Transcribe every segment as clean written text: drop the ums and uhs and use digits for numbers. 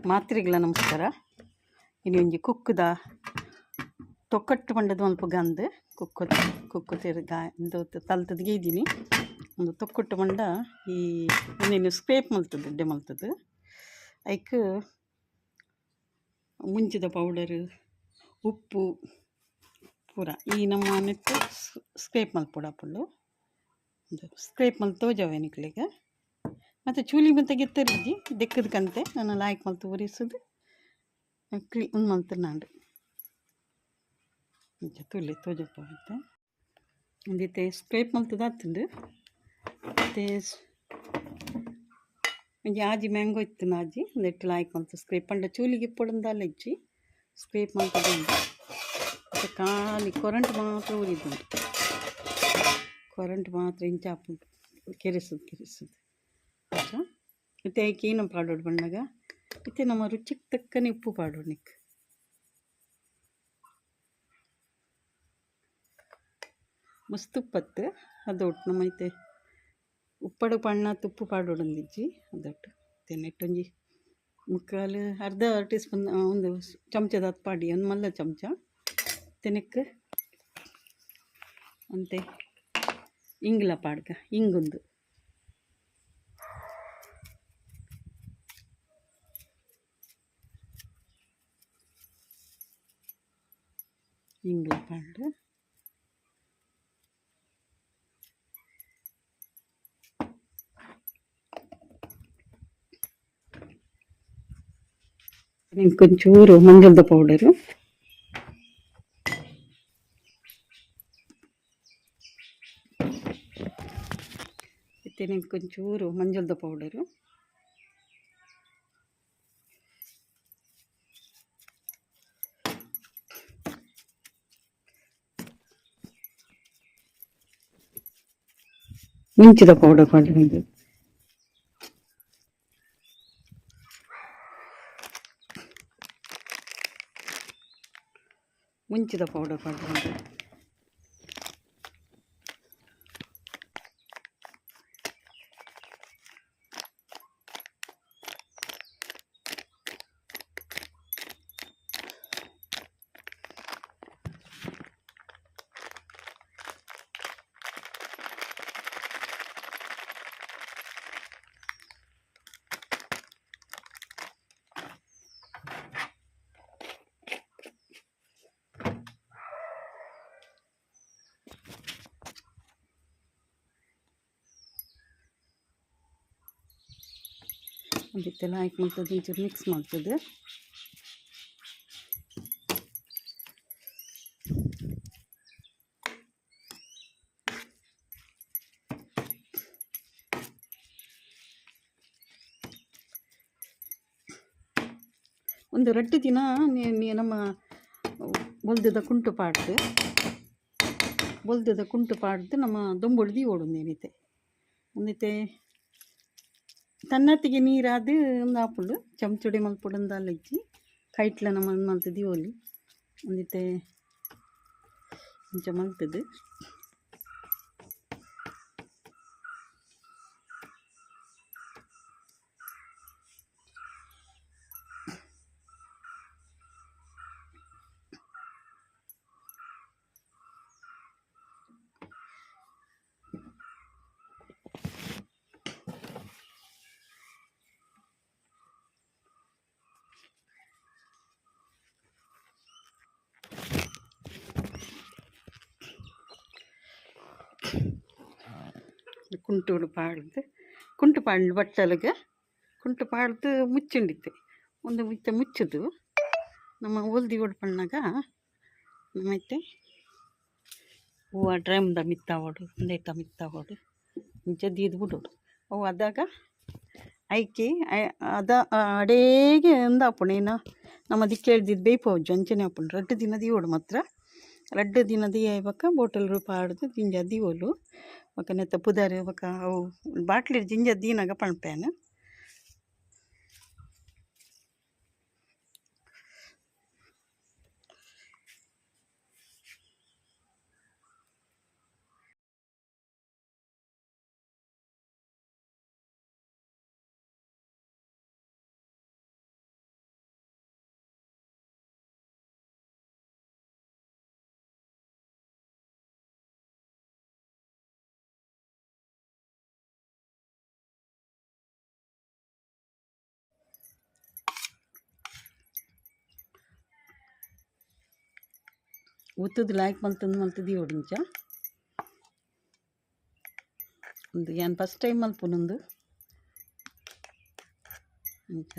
ಮಾತ್ರೆಗಳ ನಮಸ್ಕಾರ. ಇನ್ನು ಒಂಜಿ ಕುಕ್ಕುದ ತೊಕ್ಕಟ್ಟು ಪಂಡದ ಮಲ್ಪ ಗಂದ್ ಕುಕ್ಕು ತಿರ್ಗ ಇಂದು ತಲ್ತದ ಗೀದಿನಿ ಒಂದು ತೊಕ್ಕಟ್ಟು ಪಂಡ ಈ ಇನ್ನೇನು ಸ್ಕ್ರೇಪ್ ಮಲ್ತದ ಎಡ್ಡೆ ಮಲ್ತದ ಐಕ್ ಮುಂಚಿದ ಪೌಡರ್ ಉಪ್ಪು ಪೂರ ಈ ನಮ್ಮ ನೆಟ್ಟು ಸ್ಕ್ರೇಪ್ ಮಲ್ಪೊಡ ಪುಳ್ಳು ಸ್ಕ್ರೇಪ್ ಮಲ್ತು ತೋಜವೆ ನಿಕ್ಲಿಗೆ ಮತ್ತು ಚೂಲಿ ಮತ್ತು ಗೆತ್ತರಿಜ್ಜಿ ದೆಕ್ಕದ ಕಂತೆ ನಾನು ಲಾಯ್ಕ್ ಮಲ್ತು ಒರಿಸೋದು ಒಂದು ಮಲ್ತು ನಾಡು ತುಳಿ ತೋಜಪ್ಪ ಮತ್ತು ಒಂದಿತ್ತೆ ಸ್ಕ್ರೇಪ್ ಮಲ್ತದ ಆತುಂಡು ಮತ್ತು ಒಂಜಿ ಆಜಿ ಮ್ಯಾಂಗೋ ಇತ್ತು ಆಜಿ ನೆಟ್ಟು ಲಾಯ್ಕ್ ಮಲ್ತು ಸ್ಕ್ರೇಪ್ ಪಂಡ ಚೂಲಿಗೆ ಇಪ್ಪೊಡಂದಲ್ಲ ಇಜ್ಜಿ ಸ್ಕ್ರೇಪ್ ಮಲ್ತದ ಮತ್ತು ಖಾಲಿ ಕೊರಂಟ್ ಮಾತ್ರ ಉರಿದುಂಟು ಕೊರಂಟ್ ಮಾತ್ರ ಇಂಚ ಹಾಪುಂಟು ಕೆರೆಸೋದು ಮತ್ತು ಐಕೆ ಏನು ಪಾಡೋಡು ಬಣ್ಣಗ ಮತ್ತು ನಮ್ಮ ರುಚಿಗೆ ತಕ್ಕನೆ ಉಪ್ಪು ಪಾಡೋಡು ನಿಕ್ ಮಸ್ತ್ ಉಪ್ಪತ್ತು ಅದೊಟ್ಟು ನಮ್ಮ ಐತೆ ಉಪ್ಪಡು ಪಣ್ಣ ಉಪ್ಪು ಪಾಡೋಡಂದಿಜ್ಜಿ ಅದೊಟ್ಟು ಮತ್ತು ನೆಟ್ಟೊಂಜಿ ಮುಕ್ಕಾಲು ಅರ್ಧ ಟೀ ಸ್ಪೂನ್ ಒಂದು ಚಮಚದ ಹತ್ತು ಪಾಡಿ ಒಂದು ಮಲ್ಲ ಚಮಚ ತೆನಕ್ಕೆ ಅಂತೆ ಇಂಗ್ಲ ಪಾಡ್ಗ ಇಂಗುಂದು ಇಂಗ್ಲ ಪಾಡು ಕೊಂಚೂರು ಮಂಜಲ್ದ ಪೌಡರು ಮತ್ತು ಕೊಂಚೂರು ಮಂಜಲ್ದ ಪೌಡರು ಮುಂಚಿದ ಪೌಡರ್ ಪಾಡೋದು ಮುಂಚಿದ ಪೌಡರ್ ಪಾಡೋದು ಒಂದಿತ್ತೆಲ್ಲ ಹಾಕಿ ಮಾಡ್ತದೆ ಒಂಚೂರು ಮಿಕ್ಸ್ ಮಾಡ್ತದೆ ಒಂದು ರಡ್ಡು ದಿನ ನಮ್ಮ ಬೊಲ್ದದ ಕುಂಟು ಪಾಡ್ದು ನಮ್ಮ ದೊಂಬೊಳ್ದು ಓಡು ಏನಿತೆ ಒಂದಿತ್ತೆ ತನ್ನತ್ತಿಗೆ ನೀರಾದು ಒಂದು ಆಪುಡು ಚಮಚುಡಿ ಮಲ್ಪೊಡಂದು ಅಲ್ಲಜ್ಜಿ ಕೈಟ್ಲ ನಮ್ಮ ಮಲ್ತದಿ ಓಲಿ ಒಂದಿತ್ತೆ ಇಂಚ ಮಲ್ತದು ಕುಂಟು ಪಾಡ್ದು ಬಟ್ಟಲಿಗೆ ಕುಂಟು ಪಾಡ್ದು ಮುಚ್ಚಿಂಡಿತ್ತೆ ಒಂದು ಮುಚ್ಚದು ನಮ್ಮ ಒಲ್ದಿ ಒಡ್ಪಣ್ಣಾಗ ನಮ್ಮೈತೆ ಹೂವು ಡ್ರಮ್ದ ಮಿತ್ತಾವೋಡು ಒಂದೈತ ಮಿತ್ತಾವೋಡು ಮುಂಚೆ ದೀದು ಬಿಡೋಡು ಅವು ಅದಾಗ ಐಕಿ ಅದ ಅಡೇಗೆ ಒಂದು ಆಪುಣೇನ ನಮ್ಮ ದಿಕ್ಕೆ ಹೇಳ್ದಿದ್ದು ಬೇಯ್ಪೋಜು ಅಂಚನೆ ಆಪುಂಡು ರಡ್ಡು ದಿನ ದೀವೋಡು ಮಾತ್ರ ರಡ್ಡು ದಿನ ದೀಯಬೇಕ ಬೋಟಲ್ ಪಾಡ್ದು ಜಿಂಜ ದೀವೋಲು ಬೊಕ ನೆತ್ತ ಪುದರ್ ಬೊಕ ಅವು ಬಾಟ್ಲಿಡ್ ಜಿಂಜ ದೀನಾಗ ಪಣ್ಪೇನು ಉತ್ತದ ಲಾಯ್ಕ್ ಮಲ್ತದ್ದು ಹೊಡಿಂಚ ಒಂದು ಏನು ಫಸ್ಟ್ ಟೈಮ್ ಮಲ್ಪುನೊಂದು ಇಂಚ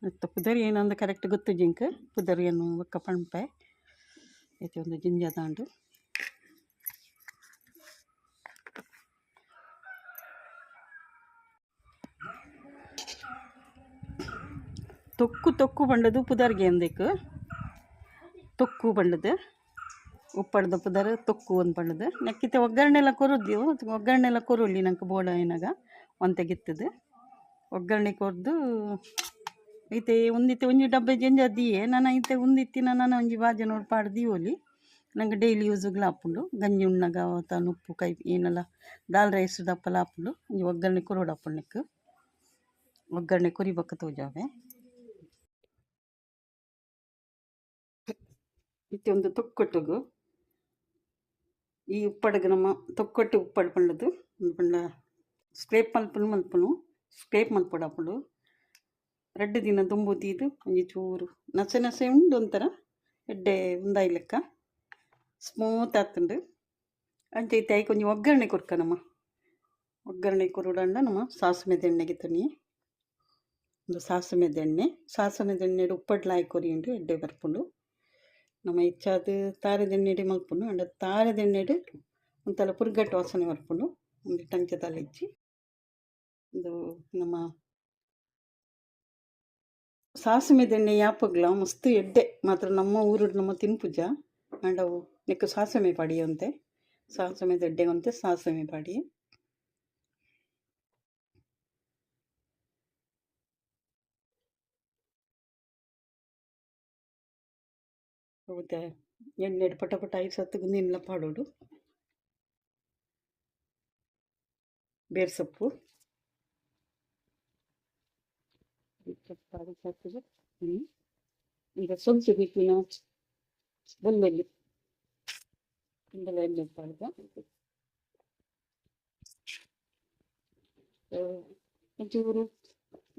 ಮತ್ತು ಪುದರ್ ಏನಂದು ಕರೆಕ್ಟ್ ಗೊತ್ತು ಜಿಂಕ್ ಪುದರ್ ಏನು ಒಕ್ಕ ಪಣಪೆ ಐತೆ ಒಂದು ಜಿಂಜ ತಾಂಡು ತೊಕ್ಕು ಬಂಡದು ಪುದರ್ಗೆ ಎಂದಕ್ಕೆ ತೊಕ್ಕು ಬಂಡದು ಉಪ್ಪಡ್ದ ಪುದರ್ ತೊಕ್ಕು ಒಂದು ಬಂಡದು ನೆಕ್ಕಿತೆ ಒಗ್ಗರಣೆ ಎಲ್ಲ ಕೊರದ್ಯವು ಒಗ್ಗರಣೆ ಎಲ್ಲ ಕೊರುಲ್ಲಿ ನಂಗೆ ಬೋಡ ಏನಾಗ ಒಂತೆಗಿತ್ತದು ಒಗ್ಗರಣೆ ಕೊರ್ದು ಐತೆ ಒಂದಿತ್ತೆ ಒಂಜಿ ಡಬ್ಬೆ ಜಂಜ ದಿಯೆ ನಾನು ಐತೆ ಒಂದಿತ್ತಿನ ನಾನು ಒಂಜಿ ಬಾಜೆ ನೋಡಿ ಪಾಡು ದಿಯೋಲಿ ನಂಗೆ ಡೈಲಿ ಯೂಸ್ಗಳು ಹಾಪುಂಡು ಗಂಜಿ ಉಣ್ಣಾಗ ತಾನು ಉಪ್ಪು ಕೈ ಏನೆಲ್ಲ ದಾಲ್ ರೈಸ್ ದಪ್ಪಲ ಹಾಪುಂಡು ಒಂಜಿ ಒಗ್ಗರಣೆ ಕೊರೋಡು ಹಾಪುಂಡಕ್ಕೆ ಒಗ್ಗರಣೆ ಕೊರಿಬಕ್ಕ ತೋಜಾವೆ ಇತ್ತೆ ಒಂದು ತೊಕ್ಕೊಟ್ಟುಗು ಈ ಉಪ್ಪಡಗು ನಮ್ಮ ತೊಕ್ಕೊಟ್ಟು ಉಪ್ಪಡು ಪಂಡದು ಪಂಡ ಸ್ಕ್ರೇಪ್ ಮಲ್ಪುನು ಸ್ಕ್ರೇಪ್ ಮಲ್ಪಡು ಹಾಪುಂಡು 2 ದಿನ ತುಂಬು ತೀದು ಒಂಜಿ ಚೂರು ನಸೆ ಉಂಡು ಒಂಥರ ಎಡ್ಡೆ ಉಂದಾಯಿ ಲೆಕ್ಕ ಸ್ಮೂತ್ ಆತುಂಡು ಅಂಚ ಇತ್ತೆ ಐಕೆ ಒಂಜಿ ಒಗ್ಗರಣೆ ಕೊರ್ಕ ನಮ್ಮ ಒಗ್ಗರಣೆ ಕೊರುಡಂಡ ನಮ್ಮ ಸಾಸುಮೆದೆಣ್ಣೆಗೆ ತನಿ ಒಂದು ಸಾಸುಮೆದೆಣ್ಣೆಡು ಉಪ್ಪಡ್ಲ ಆಯ್ ಕೊರಿಯುಂಡು ಎಡ್ಡೆ ಬರ್ಪುಂಡು ನಮ್ಮ ಇಚ್ಚಾದ ತಾರೆದೆಣ್ಣೆಡೆ ಮಲ್ಪುಂಡು ಅಂಡ ತಾರೆದೆಣ್ಣೆಡು ಒಂಥರ ಪುರ್ಗಟ್ಟು ವಾಸನೆ ಬರ್ಪುಂಡು ಒಂದು ಟಂಚ ತಲೆ ಇಚ್ಚಿ ಒಂದು ನಮ್ಮ ಸಾಸುಮೆದೆಣ್ಣೆ ಯಾಪಗ್ಲ ಮಸ್ತ್ ಎಡ್ಡೆ ಮಾತ್ರ ನಮ್ಮ ಊರುಡು ನಮ್ಮ ತಿನ್ಪುಜ ಅಂಡವು ನೆಕ್ಕು ಸಾಸುಮೆ ಪಡಿಯಂತೆ ಸಾಸುಮೆದೆಡ್ಡೆ ಅಂತೆ ಸಾಸುಮೆ ಪಡಿ ಮತ್ತೆ ಎಣ್ಣೆಡು ಪಟ ಐದು ಸತ್ತು ನಿಲ್ಲ ಪಾಡೋಡು ಬೇರ್ ಸೊಪ್ಪು ಈಗ ಸೊಂಚು ಬಿಟ್ಟಿನ ಬೆಳ್ಳುಳ್ಳಿ ಎಣ್ಣೆ ಪಾಡ್ದ ಒಂಚೂರು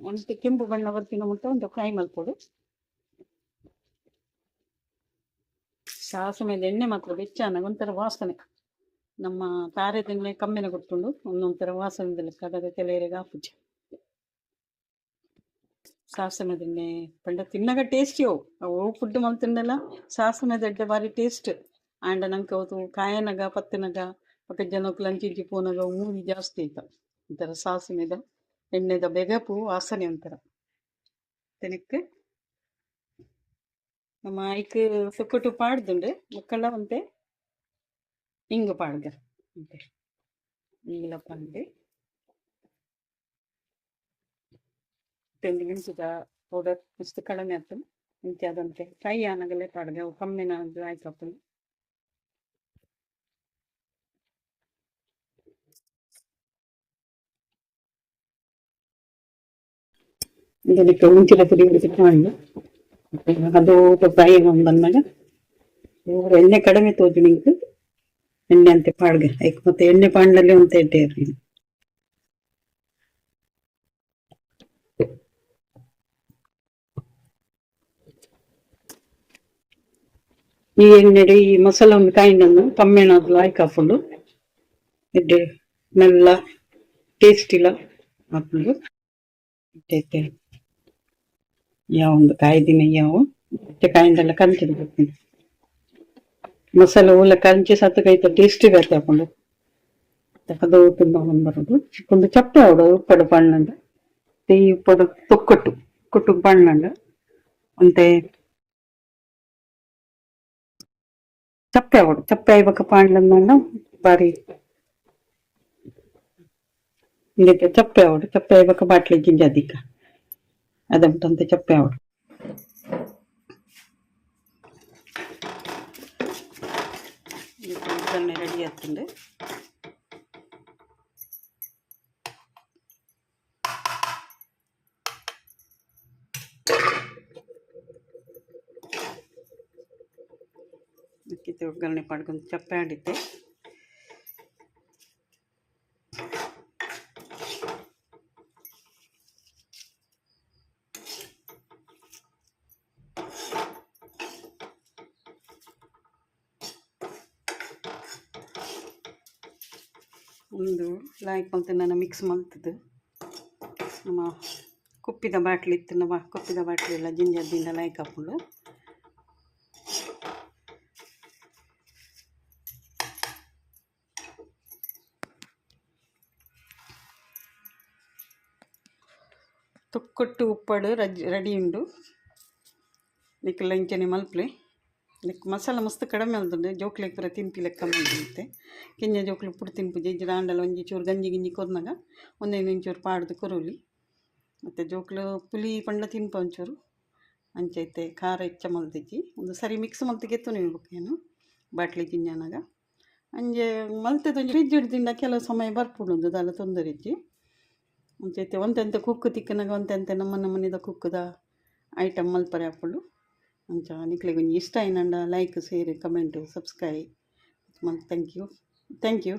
ಒಂದು ಕೆಂಪು ಬಣ್ಣ ಬರ್ತಿನ ಮುಟ್ಟ ಒಂದು ಫ್ರೈ ಮಲ್ಪೋಡು ಸಾಸುಮೆದ ಎಣ್ಣೆ ಮಾತ್ರ ಬೆಚ್ಚಾನ ಒಂಥರ ವಾಸನೆ ನಮ್ಮ ತಾರೆದೆಣ್ಣೆ ಕಮ್ಮಿನ ಕೊಟ್ಕೊಂಡು ಒಂದೊಂಥರ ವಾಸನೆ ಲೆಕ್ಕ ಅದರ ಕೆಲವರಿಗೆ ಹಾಪುಜಿ ಸಾಸುಮೆದೆಣ್ಣೆ ಪಂಡ ತಿನ್ನಗ ಟೇಸ್ಟಿ ಅವು ಫುಡ್ ಮಲ್ತಿಂಡಲ್ಲ ಸಾಸುಮೆದೆಡ್ಡೆ ಬಾರಿ ಟೇಸ್ಟ್ ಆಂಡ ನಂಗೆ ಅವತ್ತು ಕಾಯನಗ ಪತ್ತಿನಗ ಪಕ್ಕ ಜನಕ್ಕೆ ಲಂಚಿಂಚಿ ಪೋನಾಗ ಮೂವಿ ಜಾಸ್ತಿ ಐತ ಒಂಥರ ಸಾಸುಮೆದ ಎಣ್ಣೆದ ಬೆಗಪು ವಾಸನೆ ಒಂಥರ ತೆನಕ್ಕೆ ನಮ್ಮ ಐಕ್ ಸೊಕ್ಕಟ್ಟು ಪಾಡ್ದುಂಡು ಮಕ್ಕಳ ಒಂತೆ ಹಿಂಗೆ ಪಾಡ್ಗ ಅಂತೆ ಈಗಲ ಪಾಡ್ದೆ ತೆಂದು ಮೆಣಸಿದ ಪೌಡರ್ ಇಷ್ಟು ಕಡಿಮೆ ಆಯ್ತು ಇಂತೆ ಅದಂತೆ ಫ್ರೈ ಆನಾಗಲೇ ಪಾಡ್ಗೆ ಅವು ಕಮ್ಮಿನ ಆಯ್ತು ಇದಕ್ಕೆ ಮುಂಚಿನ ಪುಡಿ ಹಿಡಿದು ಮಾಡಿ ಅದು ಫ್ರೈ ಬಂದಾಗ ಎಣ್ಣೆ ಕಡಿಮೆ ತೋಜು ನಿಂಗೆ ಎಣ್ಣೆ ಅಂತೆ ಪಾಡ್ಗೆ ಐಕ್ ಮತ್ತೆ ಎಣ್ಣೆ ಪಾಂಡಲ್ಲಿ ಅಂತ ಇಟ್ಟೆ ಇರಲಿ ಈ ಎಣ್ಣೆಡೆ ಈ ಮಸಾಲ ಒಂದು ಕಾಯಿಂಡನ್ನು ಕಮ್ಮೆಣಾದ್ಲು ಆಯ್ಕೆ ಹಾಕೊಂಡು ಎಡ್ಡೆ ಮೆಲ್ಲ ಟೇಸ್ಟ್ ಇಲ್ಲ ಹಾಕೊಂಡು ಇಟ್ಟೈತೆ ಯಾವ ಒಂದು ಕಾಯ್ದಿನ ಯಾವ ಕಾಯಿಂಡೆಲ್ಲ ಕಂಚಿಡ್ಬೇಕು ಮಸಾಲೆ ಒಳ್ಳೆ ಕಂಚಿ ಸತ್ತು ಕೈತ ಟೇಸ್ಟ್ ಇರತ್ತೆ ಹಾಕೊಂಡು ಅದು ತುಂಬ ಬರೋದು ಒಂದು ಚಪ್ಪೆ ಅವಡು ಉಪ್ಪಡು ಬಣ್ಣಂಡ ಈ ಉಪ್ಪಡು ಕೊಟ್ಟು ಬಣ್ಣಂಡ ಅಂತೆ ಚಪ್ಪೆ ಅವಡು ಚಪ್ಪೆ ಐವಕ್ಕ ಪಾಂಡ್ಲನ್ನ ಬಾರಿ ಇದಕ್ಕೆ ಚಪ್ಪೆ ಅವಡು ಚಪ್ಪೆ ಆಯ್ಬೇಕು ಬಾಟ್ಲಿ ಜಿಂಜಾದಿಕ್ಕ ಅದಮ್ಮಂತೆ ಚಪ್ಪೆ ಅವಡು ಒಗ್ಗರಣೆ ರೆಡಿ ಆಗ್ತಂಡು ಅದಕ್ಕೆ ಒಗ್ಗರಣೆ ಮಾಡ್ಕೊಂಡು ಚಪ್ಪೆ ಆಡಿದ್ದೆ ಒಂದು ಲಾಯ್ಕ್ ಮಲ್ತು ನಾನು ಮಿಕ್ಸ್ ಮಲ್ತದ್ದು ನಮ್ಮ ಕುಪ್ಪಿದ ಬಾಟ್ಲಿ ಇತ್ತು ನಮ್ಮ ಕುಪ್ಪಿದ ಬಾಟ್ಲಿ ಎಲ್ಲ ಜಿಂಜರ್ದಿಂದ ಲಾಯ್ಕ್ ಹಾಕೊಂಡು ತೊಕ್ಕೊಟ್ಟು ಉಪ್ಪಡು ರೆಡಿ ಉಂಡು ನಿಕ್ಕ ಲಂಚನೆ ಮಲ್ಪಲೆ ನಿಕ್ಕ ಮಸಾಲ ಮಸ್ತ್ ಕಡಿಮೆ ಅಲ್ದುಂಡು ಜೋಕ್ಲೆಗ್ ಪೂರ ತಿನ್ಪಿ ಲೆಕ್ಕ ಮಾಡಿರುತ್ತೆ ಕೆಂಜ ಜೋಕ್ಲು ಪುಡಿ ತಿನ್ಪುಜಿ ಇಜ್ಜಿ ದಾಂಡಲ ಒಂಜಿ ಚೂರು ಗಂಜಿ ಗಿಂಜಿ ಕೊರ್ನಾಗ ಒಂದೊಂದು ಒಂಚೂರು ಪಾಡ್ದು ಕೊರುಲಿ ಮತ್ತು ಜೋಕ್ಲು ಪುಲಿ ಪಂಡ ತಿನ್ಪ ಒಂಚೂರು ಅಂಚೈತೆ ಖಾರ ಹೆಚ್ಚ ಮಲ್ದಿಜ್ಜಿ ಒಂದು ಸರಿ ಮಿಕ್ಸ್ ಮಲ್ತಿಗೆ ಎತ್ತು ನೀವು ಏನು ಬಾಟ್ಲಿ ಜಿಂಜಾನಾಗ ಅಂಜೆ ಮಲ್ತದ ಫ್ರಿಜ್ ಹಿಡ್ದಿಂದ ಕೆಲವು ಸಮಯ ಬರ್ಪುಡು ದಾಲ ತೊಂದರೆ ಇಜ್ಜಿ ಅಂಚೈತೆ ಒಂತೆಂತ ಕುಕ್ಕು ತಿಕ್ಕನಾಗ ಒಂತೆಂತ ನಮ್ಮನೆದ ಕುಕ್ಕದ ಐಟಮ್ ಮಲ್ಪರೆ ಹಾಕೊಂಡು ಅಂಚ ನಿಕ್ಲಿಗೆ ಒಂಜಿ ಇಷ್ಟ ಏನಂಡ like share comment subscribe thank you